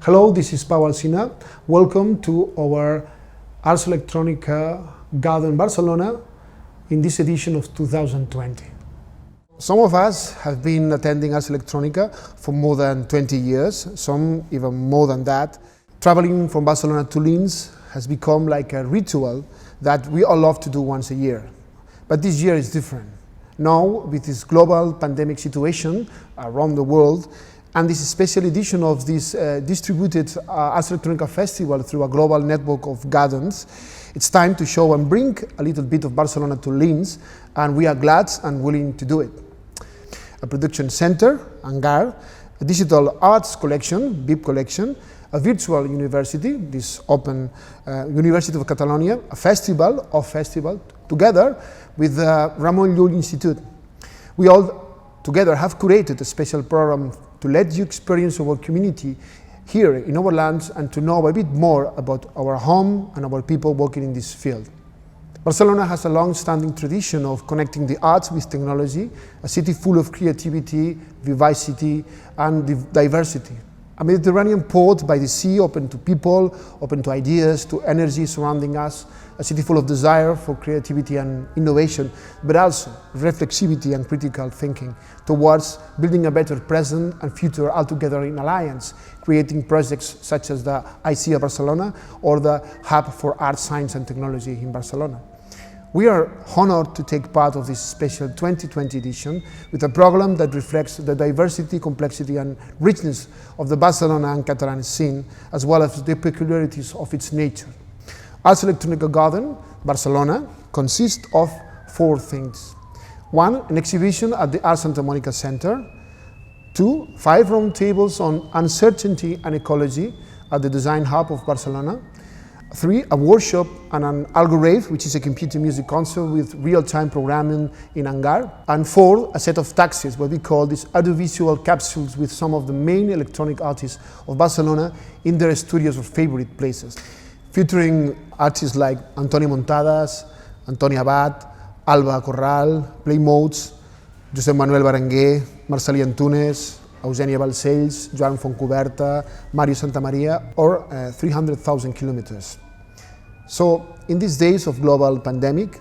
Hello, this is Pau Alsina. Welcome to our Ars Electronica Garden Barcelona in this edition of 2020. Some of us have been attending Ars Electronica for more than 20 years, some even more than that. Traveling from Barcelona to Linz has become like a ritual that we all love to do once a year. But this year is different. Now, with this global pandemic situation around the world, and this special edition of this distributed Ars Electronica Festival through a global network of gardens, it's time to show and bring a little bit of Barcelona to Linz, and we are glad and willing to do it. A production center, Hangar, a digital arts collection, BIP collection, a virtual university, this open University of Catalonia, a festival of festivals, together with the Ramon Llull Institute. We all together have curated a special program to let you experience our community here in our lands and to know a bit more about our home and our people working in this field. Barcelona has a long-standing tradition of connecting the arts with technology, a city full of creativity, vivacity, and diversity. A Mediterranean port by the sea, open to people, open to ideas, to energy surrounding us, a city full of desire for creativity and innovation, but also reflexivity and critical thinking towards building a better present and future altogether in alliance, creating projects such as the ICEA Barcelona or the Hub for Art, Science and Technology in Barcelona. We are honored to take part of this special 2020 edition with a program that reflects the diversity, complexity and richness of the Barcelona and Catalan scene, as well as the peculiarities of its nature. Ars Electronica Garden Barcelona consists of 4 things. 1, an exhibition at the Art Santa Monica Center. 2, 5 round tables on uncertainty and ecology at the Design Hub of Barcelona. 3, a workshop and an algorave, which is a computer music concert with real-time programming in Hangar. And 4, a set of taxis, what we call these audiovisual capsules with some of the main electronic artists of Barcelona in their studios or favorite places, featuring artists like Antoni Montadas, Antoni Abad, Alba Corral, Play Modes, Josep Manuel Berenguer, Marcelí Antunes, Eugènia Balcells, Joan Fontcuberta, Mario Santamaria, or 300,000 kilometers. So, in these days of global pandemic,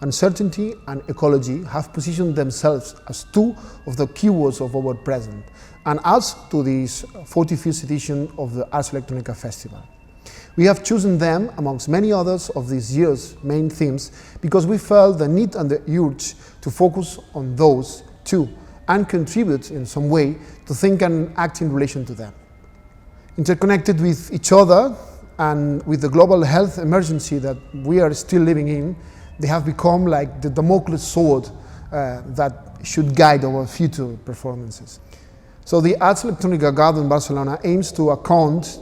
uncertainty and ecology have positioned themselves as 2 of the keywords of our present, and adds to this 45th edition of the Ars Electronica Festival. We have chosen them, amongst many others of this year's main themes, because we felt the need and the urge to focus on those 2 and contribute in some way to think and act in relation to them. Interconnected with each other and with the global health emergency that we are still living in, they have become like the Damocles sword that should guide our future performances. So the Ars Electronica Garden Barcelona aims to account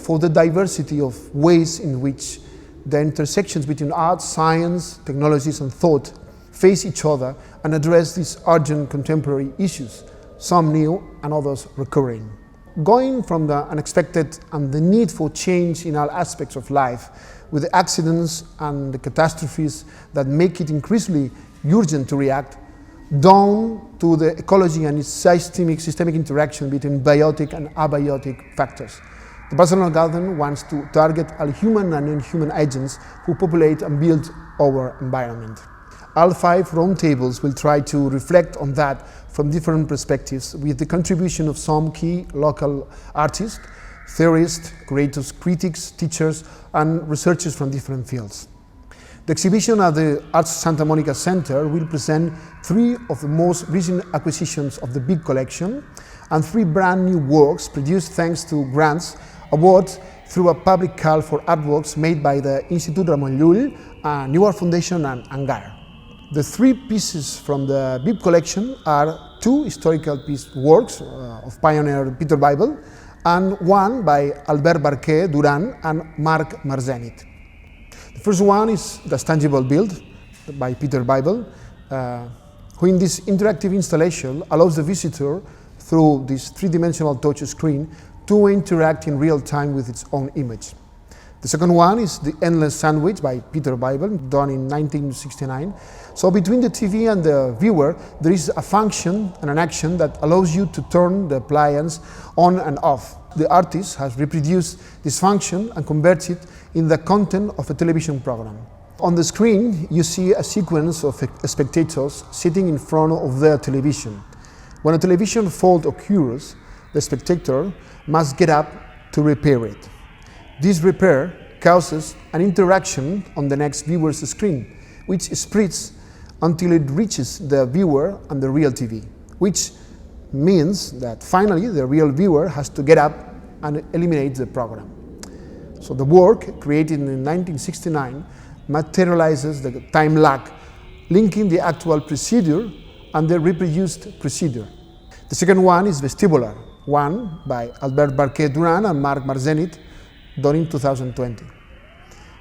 for the diversity of ways in which the intersections between art, science, technologies and thought face each other and address these urgent contemporary issues, some new and others recurring. Going from the unexpected and the need for change in all aspects of life, with the accidents and the catastrophes that make it increasingly urgent to react, down to the ecology and its systemic interaction between biotic and abiotic factors. The Barcelona Garden wants to target all human and non-human agents who populate and build our environment. All 5 roundtables will try to reflect on that from different perspectives with the contribution of some key local artists, theorists, curators, critics, teachers and researchers from different fields. The exhibition at the Ars Santa Monica Center will present 3 of the most recent acquisitions of the big collection and 3 brand new works produced thanks to grants awarded through a public call for artworks made by the Institute Ramon Llull, New Art Foundation and Hangar. The 3 pieces from the BIP collection are 2 historical works of pioneer Peter Weibel and 1 by Albert Barquer Duran and Marc Marzenit. The first one is The Tangible Build by Peter Weibel, who in this interactive installation allows the visitor through this 3-dimensional touch screen to interact in real time with its own image. The second one is The Endless Sandwich by Peter Weibel, done in 1969. So between the TV and the viewer, there is a function and an action that allows you to turn the appliance on and off. The artist has reproduced this function and converted it in the content of a television program. On the screen, you see a sequence of spectators sitting in front of their television. When a television fault occurs, the spectator must get up to repair it. This repair causes an interaction on the next viewer's screen, which spreads until it reaches the viewer and the real TV, which means that finally the real viewer has to get up and eliminate the program. So the work, created in 1969, materializes the time lag, linking the actual procedure and the reproduced procedure. The second one is Vestibular, one by Albert Barquet-Durand and Marc Marzenit, done in 2020.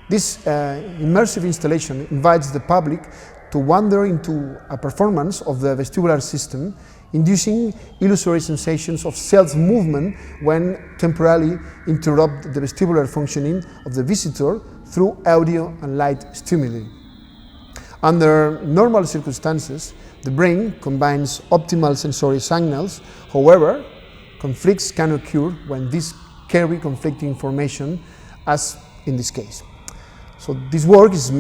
This immersive installation invites the public to wander into a performance of the vestibular system, inducing illusory sensations of self-movement when temporarily interrupt the vestibular functioning of the visitor through audio and light stimuli. Under normal circumstances, the brain combines optimal sensory signals. However, conflicts can occur when these carry conflicting information, as in this case. So this work is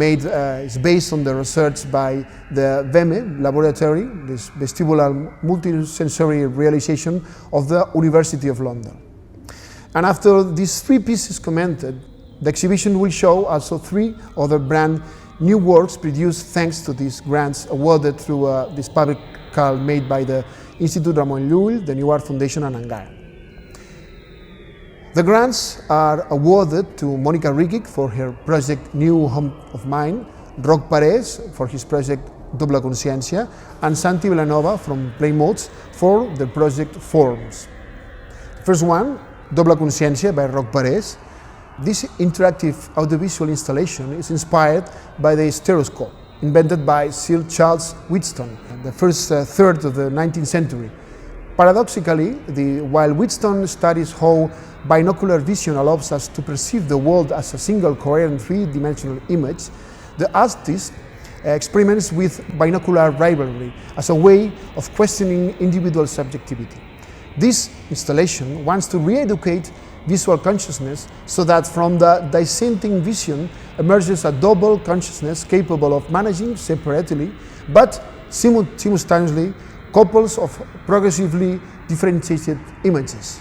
based on the research by the VEME laboratory, this vestibular multisensory realization of the University of London. And after these three pieces commented, the exhibition will show also three other brand new works produced thanks to these grants awarded through this public call made by the Institut Ramon Llull, the New Art Foundation, and Hangar. The grants are awarded to Monica Rikic for her project New Home of Mine, Roc Parés for his project Doble Consciència, and Santi Vilanova from Playmodes for the project Forms. The first one, Doble Consciència by Roc Parés. This interactive audiovisual installation is inspired by the stereoscope, invented by Sir Charles Wheatstone, the first third of the 19th century. Paradoxically, while Wheatstone studies how binocular vision allows us to perceive the world as a single coherent three-dimensional image, the artist experiments with binocular rivalry as a way of questioning individual subjectivity. This installation wants to re-educate visual consciousness so that from the dissenting vision emerges a double consciousness capable of managing separately but simultaneously couples of progressively differentiated images.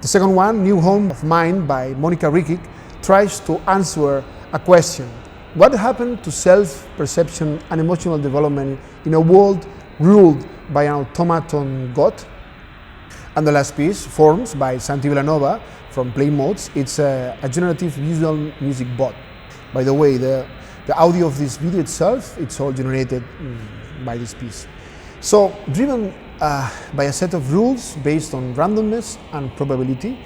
The second one, New Home of Mine by Monica Rikic, tries to answer a question. What happened to self-perception and emotional development in a world ruled by an automaton god? And the last piece, Forms by Santi Vilanova from Playmodes. It's a generative visual music bot. By the way, the audio of this video itself, it's all generated by this piece. So, driven by a set of rules based on randomness and probability,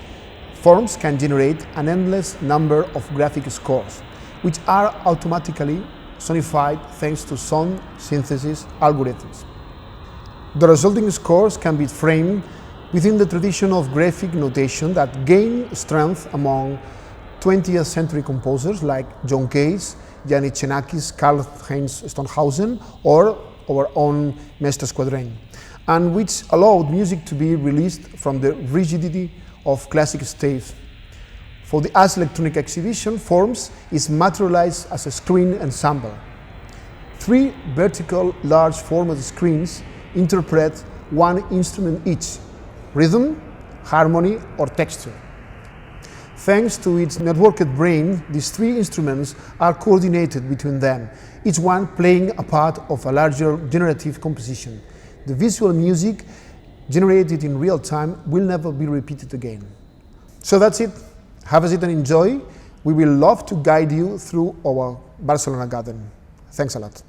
Forms can generate an endless number of graphic scores, which are automatically sonified thanks to sound synthesis algorithms. The resulting scores can be framed within the tradition of graphic notation that gained strength among 20th century composers like John Cage, Yannis Xenakis, Karl-Heinz Stockhausen, or our own Mestre Squadreny, and which allowed music to be released from the rigidity of classic staves. For the Ars Electronica exhibition, Forms is materialized as a screen ensemble. Three vertical large format screens interpret one instrument each: rhythm, harmony, or texture. Thanks to its networked brain, these three instruments are coordinated between them, each one playing a part of a larger generative composition. The visual music generated in real time will never be repeated again. So that's it. Have a seat and enjoy. We will love to guide you through our Barcelona garden. Thanks a lot.